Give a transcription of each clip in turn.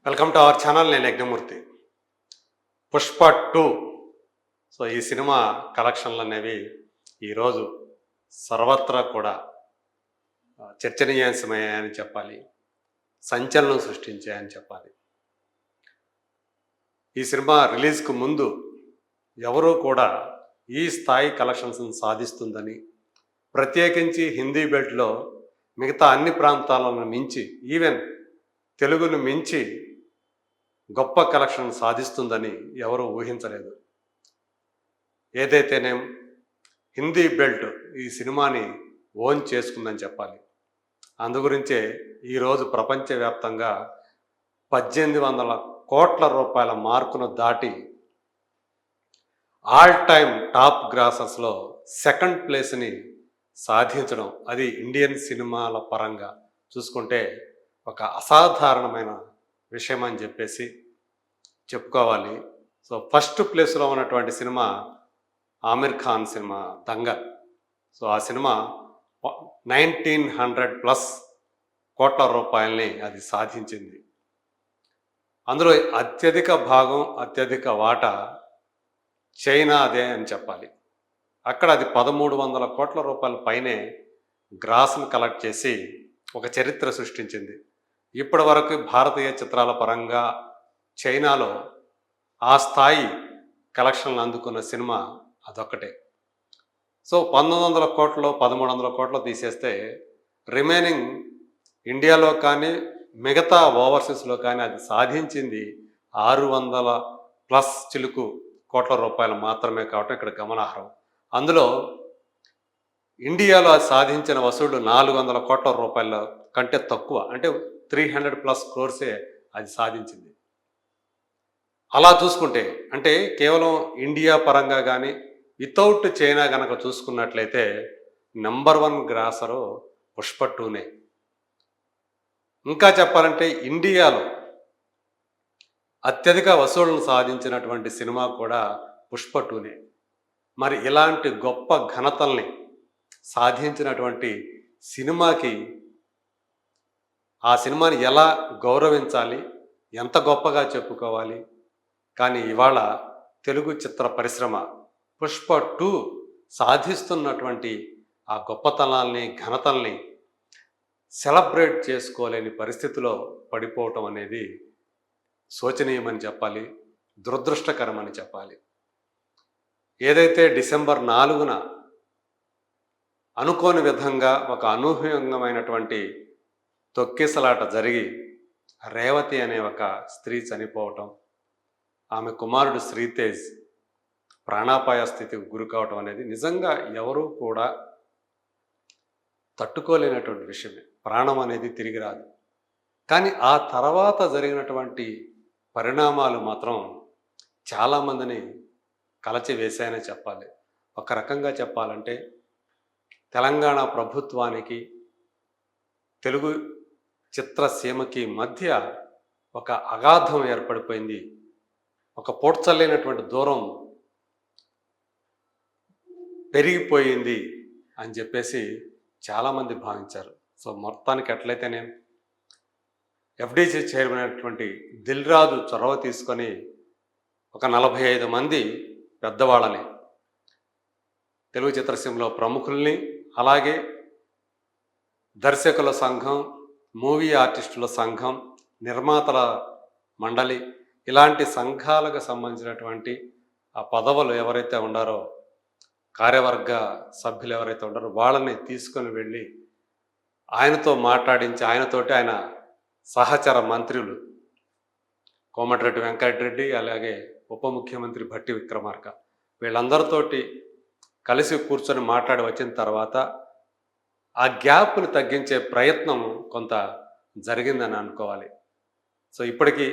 Welcome to our channel. నేను యజ్ఞమూర్తి. పుష్ప 2 ఈ cinema కలెక్షన్లు అనేవి ఈరోజు సర్వత్రా కూడా చర్చనీయాంశమయ్యాయని చెప్పాలి, సంచలనం సృష్టించాయని చెప్పాలి. ఈ సినిమా రిలీజ్కు ముందు ఎవరూ కూడా ఈ స్థాయి కలెక్షన్స్ని సాధిస్తుందని, ప్రత్యేకించి హిందీ బెల్ట్లో మిగతా అన్ని ప్రాంతాలను మించి, ఈవెన్ తెలుగును మించి గొప్ప కలెక్షన్ సాధిస్తుందని ఎవరూ ఊహించలేదు. ఏదైతేనేం హిందీ బెల్ట్ ఈ సినిమాని ఓన్ చేసుకుందని చెప్పాలి. అందుగురించే ఈరోజు ప్రపంచవ్యాప్తంగా 1800 కోట్ల రూపాయల మార్కును దాటి ఆల్ టైమ్ టాప్ గ్రాసర్స్లో సెకండ్ ప్లేస్ని సాధించడం, అది ఇండియన్ సినిమాల పరంగా చూసుకుంటే ఒక అసాధారణమైన విషయం అని చెప్పేసి చెప్పుకోవాలి. ఫస్ట్ ప్లేస్లో ఉన్నటువంటి సినిమా ఆమిర్ ఖాన్ సినిమా దంగల్. ఆ సినిమా 1900+ కోట్ల రూపాయలని అది సాధించింది. అందులో అత్యధిక భాగం, అత్యధిక వాటా చైనాదే అని చెప్పాలి. అక్కడ అది 1300 కోట్ల రూపాయల పైనే గ్రాస్ను కలెక్ట్ చేసి ఒక చరిత్ర సృష్టించింది. ఇప్పటి వరకు భారతీయ చిత్రాల పరంగా చైనాలో ఆ స్థాయి కలెక్షన్లు అందుకున్న సినిమా అదొక్కటే. 1900 కోట్లు 1300 కోట్లు తీసేస్తే రిమైనింగ్ ఇండియాలో కానీ మిగతా ఓవర్సీస్లో కానీ అది సాధించింది 600+ చిలుకు కోట్ల రూపాయలు మాత్రమే కావటం ఇక్కడ గమనార్హం. అందులో ఇండియాలో అది సాధించిన వసూళ్లు 400 కోట్ల రూపాయల కంటే తక్కువ, అంటే 300+ క్రోర్సే అది సాధించింది. అలా చూసుకుంటే అంటే కేవలం ఇండియా పరంగా కానీ వితౌట్ చైనా కనుక చూసుకున్నట్లయితే నెంబర్ 1 గ్రాసరు పుష్ప 2నే. ఇంకా చెప్పాలంటే ఇండియాలో అత్యధిక వసూళ్లను సాధించినటువంటి సినిమా కూడా పుష్ప 2నే. మరి ఇలాంటి గొప్ప ఘనతల్ని సాధించినటువంటి సినిమాకి ఆ సినిమాని ఎలా గౌరవించాలి, ఎంత గొప్పగా చెప్పుకోవాలి. కానీ ఇవాళ తెలుగు చిత్ర పరిశ్రమ పుష్ప 2 సాధిస్తున్నటువంటి ఆ గొప్పతనాల్ని, ఘనతల్ని సెలబ్రేట్ చేసుకోలేని పరిస్థితిలో పడిపోవటం అనేది శోచనీయమని చెప్పాలి, దురదృష్టకరమని చెప్పాలి. ఏదైతే డిసెంబర్ 4న అనుకోని విధంగా ఒక అనూహ్యంగమైనటువంటి తొక్కిసలాట జరిగి రేవతి అనే ఒక స్త్రీ చనిపోవటం, ఆమె కుమారుడు శ్రీతేజ్ ప్రాణాపాయ స్థితికి గురి కావటం అనేది నిజంగా ఎవరూ కూడా తట్టుకోలేనటువంటి విషయమే. ప్రాణం అనేది తిరిగి రాదు. కానీ ఆ తర్వాత జరిగినటువంటి పరిణామాలు మాత్రం చాలామందిని కలచివేశాయని చెప్పాలి. ఒక రకంగా చెప్పాలంటే తెలంగాణ ప్రభుత్వానికి తెలుగు చిత్రసీమకి మధ్య ఒక అగాధం ఏర్పడిపోయింది, ఒక పోడ్చలేనటువంటి దూరం పెరిగిపోయింది అని చెప్పేసి చాలామంది భావించారు. మొత్తానికి ఎట్లయితేనే ఎఫ్డీసీ చైర్మన్ అయినటువంటి దిల్ రాజు చొరవ తీసుకొని ఒక 45 మంది పెద్దవాళ్ళని, తెలుగు చిత్రసీమలో ప్రముఖుల్ని, అలాగే దర్శకుల సంఘం, మూవీ ఆర్టిస్టుల సంఘం, నిర్మాతల మండలి, ఇలాంటి సంఘాలకు సంబంధించినటువంటి ఆ పదవులు ఎవరైతే ఉండారో, కార్యవర్గ సభ్యులు ఎవరైతే ఉండారో వాళ్ళని తీసుకొని వెళ్ళి ఆయనతో మాట్లాడించి, ఆయనతోటి ఆయన సహచర మంత్రులు కోమటిరెడ్డి వెంకటరెడ్డి, అలాగే ఉప ముఖ్యమంత్రి భట్టి విక్రమార్క, వీళ్ళందరితోటి కలిసి కూర్చొని మాట్లాడి వచ్చిన తర్వాత ఆ గ్యాప్ను తగ్గించే ప్రయత్నం కొంత జరిగిందని అనుకోవాలి. ఇప్పటికీ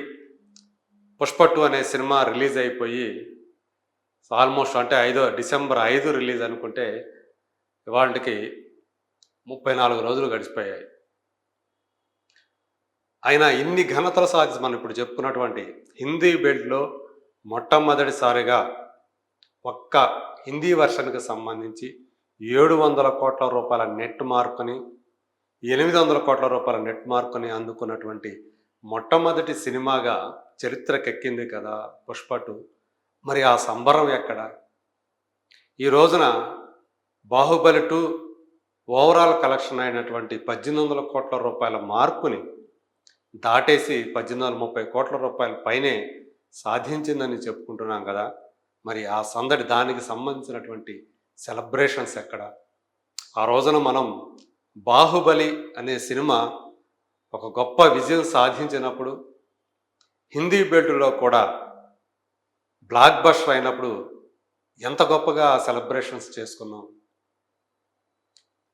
పుష్ప 2 అనే సినిమా రిలీజ్ అయిపోయి ఆల్మోస్ట్ అంటే డిసెంబర్ 5 రిలీజ్ అనుకుంటే ఇవాళకి 34 రోజులు గడిచిపోయాయి. అయినా ఇన్ని ఘనతలు సాధించి మనం ఇప్పుడు చెప్పుకున్నటువంటి హిందీ బెల్ట్లో మొట్టమొదటిసారిగా ఒక్క హిందీ వర్షన్కి సంబంధించి 700 కోట్ల రూపాయల నెట్ మార్కుని, 800 కోట్ల రూపాయల నెట్ మార్కుని అందుకున్నటువంటి మొట్టమొదటి సినిమాగా చరిత్రకెక్కింది కదా పుష్ప 2. మరి ఆ సంబరం ఎక్కడ? ఈ రోజున బాహుబలి 2 ఓవరాల్ కలెక్షన్ అయినటువంటి 1800 కోట్ల రూపాయల మార్కుని దాటేసి 1830 కోట్ల రూపాయల పైనే సాధించిందని చెప్పుకుంటున్నాం కదా. మరి ఆ సందడి, దానికి సంబంధించినటువంటి సెలబ్రేషన్స్ ఎక్కడ? ఆ రోజున మనం బాహుబలి అనే సినిమా ఒక గొప్ప విజయం సాధించినప్పుడు, హిందీ బెల్ట్లో కూడా బ్లాక్ బస్టర్ అయినప్పుడు ఎంత గొప్పగా సెలబ్రేషన్స్ చేసుకున్నాం.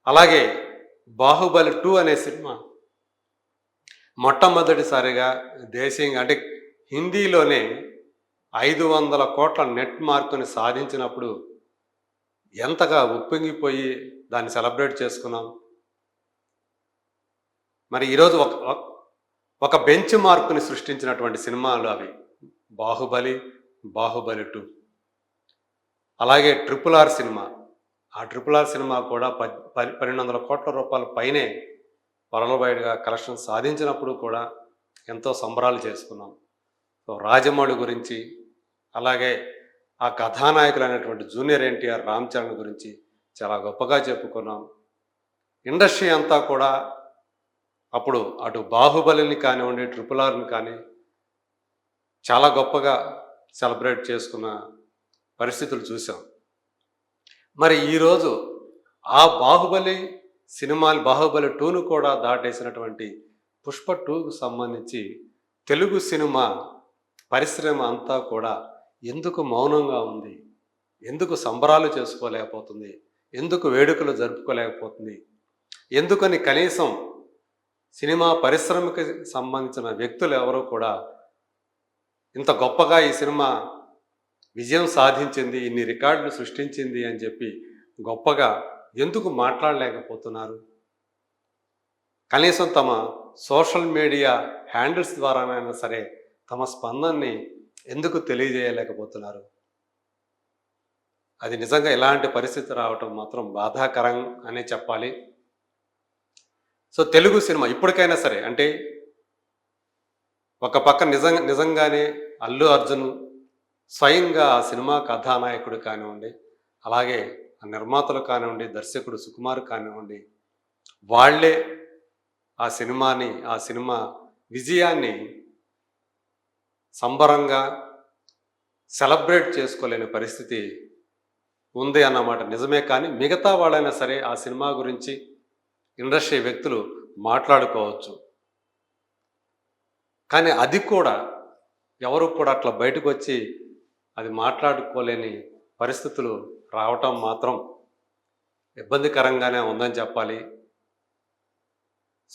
అలాగే బాహుబలి 2 అనే సినిమా మొట్టమొదటిసారిగా దేశీయంగా అంటే హిందీలోనే 500 కోట్ల నెట్ మార్కుని సాధించినప్పుడు ఎంతగా ఉప్పొంగిపోయి దాన్ని సెలబ్రేట్ చేసుకున్నాం. మరి ఈరోజు ఒక బెంచ్ మార్కుని సృష్టించినటువంటి సినిమాలు అవి బాహుబలి, బాహుబలి 2. అలాగే RRR సినిమా, ఆ RRR సినిమా కూడా 1200 కోట్ల రూపాయల పైనే వరల్డ్ వైడ్గా కలెక్షన్ సాధించినప్పుడు కూడా ఎంతో సంబరాలు చేసుకున్నాం. సో రాజమౌళి గురించి, అలాగే ఆ కథానాయకులైనటువంటి జూనియర్ ఎన్టీఆర్, రామ్ చరణ్ గురించి చాలా గొప్పగా చెప్పుకున్నాం. ఇండస్ట్రీ అంతా కూడా అప్పుడు అటు బాహుబలిని కానివ్వండి, RRRని కానీ చాలా గొప్పగా సెలబ్రేట్ చేసుకున్న పరిస్థితులు చూసాం. మరి ఈరోజు ఆ బాహుబలి సినిమాలు, బాహుబలి 2ను కూడా దాటేసినటువంటి పుష్ప 2కు సంబంధించి తెలుగు సినిమా పరిశ్రమ అంతా కూడా ఎందుకు మౌనంగా ఉంది? ఎందుకు సంబరాలు చేసుకోలేకపోతుంది? ఎందుకు వేడుకలు జరుపుకోలేకపోతుంది? ఎందుకని కనీసం సినిమా పరిశ్రమకి సంబంధించిన వ్యక్తులు ఎవరూ కూడా ఇంత గొప్పగా ఈ సినిమా విజయం సాధించింది, ఇన్ని రికార్డులు సృష్టించింది అని చెప్పి గొప్పగా ఎందుకు మాట్లాడలేకపోతున్నారు? కనీసం తమ సోషల్ మీడియా హ్యాండిల్స్ ద్వారానైనా సరే తమ స్పందనని ఎందుకు తెలియజేయలేకపోతున్నారు? అది నిజంగా ఇలాంటి పరిస్థితి రావటం మాత్రం బాధాకరం అనే చెప్పాలి. సో తెలుగు సినిమా ఇప్పటికైనా సరే, అంటే ఒక పక్క నిజంగానే అల్లు అర్జున్ స్వయంగా ఆ సినిమా కథానాయకుడు కానివ్వండి, అలాగే ఆ నిర్మాతలు కానివ్వండి, దర్శకుడు సుకుమార్ కానివ్వండి, వాళ్ళే ఆ సినిమా విజయాన్ని సంబరంగా సెలబ్రేట్ చేసుకోలేని పరిస్థితి ఉంది అన్నమాట నిజమే. కానీ మిగతా వాళ్ళైనా సరే ఆ సినిమా గురించి ఇండస్ట్రీ వ్యక్తులు మాట్లాడుకోవచ్చు. కానీ అది కూడా ఎవరు కూడా అట్లా బయటకు వచ్చి అది మాట్లాడుకోలేని పరిస్థితులు రావటం మాత్రం ఇబ్బందికరంగానే ఉందని చెప్పాలి.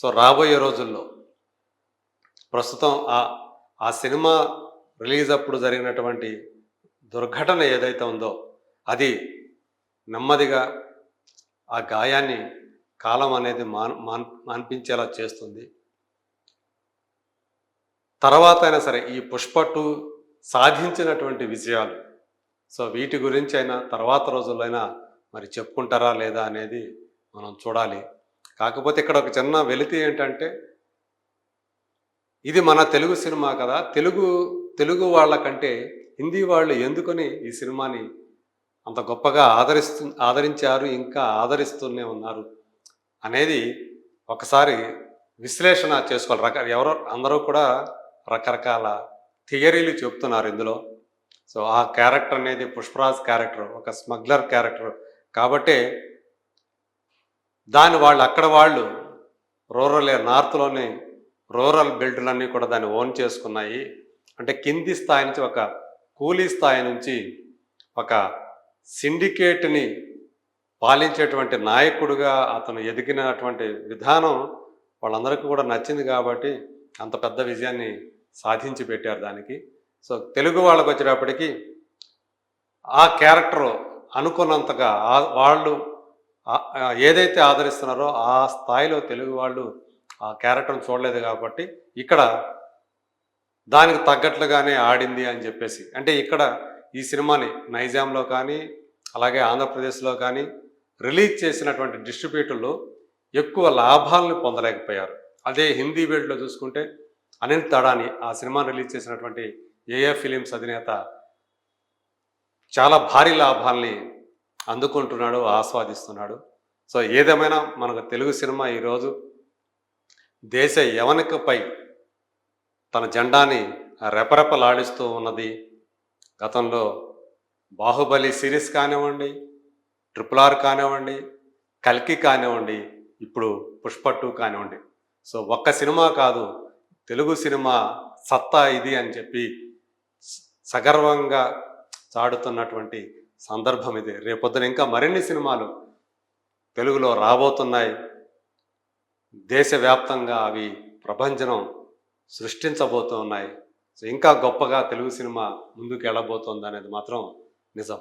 సో రాబోయే రోజుల్లో ప్రస్తుతం ఆ సినిమా రిలీజ్ అప్పుడు జరిగినటువంటి దుర్ఘటన ఏదైతే ఉందో అది నెమ్మదిగా ఆ గాయాన్ని కాలం అనేది మాన్పించేలా చేస్తుంది. తర్వాత అయినా సరే ఈ పుష్ప 2 సాధించినటువంటి విజయాలు, సో వీటి గురించి అయినా తర్వాత రోజుల్లో మరి చెప్పుకుంటారా లేదా అనేది మనం చూడాలి. కాకపోతే ఇక్కడ ఒక చిన్న వెలితి ఏంటంటే, ఇది మన తెలుగు సినిమా కదా, తెలుగు వాళ్ళకంటే హిందీ వాళ్ళు ఎందుకని ఈ సినిమాని అంత గొప్పగా ఆదరించారు, ఇంకా ఆదరిస్తూనే ఉన్నారు అనేది ఒకసారి విశ్లేషణ చేసుకోవాలి. అందరూ కూడా రకరకాల థియరీలు చెప్తున్నారు ఇందులో. సో ఆ క్యారెక్టర్ అనేది పుష్పరాజ్ క్యారెక్టర్ ఒక స్మగ్లర్ క్యారెక్టర్ కాబట్టి దాన్ని వాళ్ళు నార్త్లోని రూరల్ బెల్టులన్నీ కూడా దాన్ని ఓన్ చేసుకున్నాయి. అంటే కింది స్థాయి నుంచి, ఒక కూలీ స్థాయి నుంచి ఒక సిండికేట్ని పాలించేటువంటి నాయకుడిగా అతను ఎదిగినటువంటి విధానం వాళ్ళందరికీ కూడా నచ్చింది కాబట్టి అంత పెద్ద విజయాన్ని సాధించి పెట్టారు దానికి. సో తెలుగు వాళ్ళకు వచ్చేటప్పటికి ఆ క్యారెక్టర్ అనుకున్నంతగా వాళ్ళు ఏదైతే ఆదరిస్తున్నారో ఆ స్థాయిలో తెలుగు వాళ్ళు ఆ క్యారెక్టర్ని చూడలేదు కాబట్టి ఇక్కడ దానికి తగ్గట్లుగానే ఆడింది అని చెప్పేసి, అంటే ఇక్కడ ఈ సినిమాని నైజాంలో కానీ అలాగే ఆంధ్రప్రదేశ్లో కానీ రిలీజ్ చేసినటువంటి డిస్ట్రిబ్యూటర్లు ఎక్కువ లాభాలను పొందలేకపోయారు. అదే హిందీ బెల్ట్లో చూసుకుంటే అనిల్ తడాని ఆ సినిమాను రిలీజ్ చేసినటువంటి ఏఏ ఫిలిమ్స్ అధినేత చాలా భారీ లాభాల్ని అందుకుంటున్నాడు, ఆస్వాదిస్తున్నాడు. సో ఏదేమైనా మనకు తెలుగు సినిమా ఈరోజు దేశ యవనికపై తన జెండాని రెపరెపలాడిస్తూ ఉన్నది. గతంలో బాహుబలి సిరీస్ కానివ్వండి, ట్రిపుల్ ఆర్ కానివ్వండి, కల్కి కానివ్వండి, ఇప్పుడు పుష్ప 2 కానివ్వండి. సో ఒక్క సినిమా కాదు, తెలుగు సినిమా సత్తా ఇది అని చెప్పి సగర్వంగా చాటుతున్నటువంటి సందర్భం ఇది. రేపొద్దున ఇంకా మరిన్ని సినిమాలు తెలుగులో రాబోతున్నాయి. దేశవ్యాప్తంగా అవి ప్రభంజనం సృష్టించబోతున్నాయి. సో ఇంకా గొప్పగా తెలుగు సినిమా ముందుకు వెళ్ళబోతోంది అనేది మాత్రం నిజం.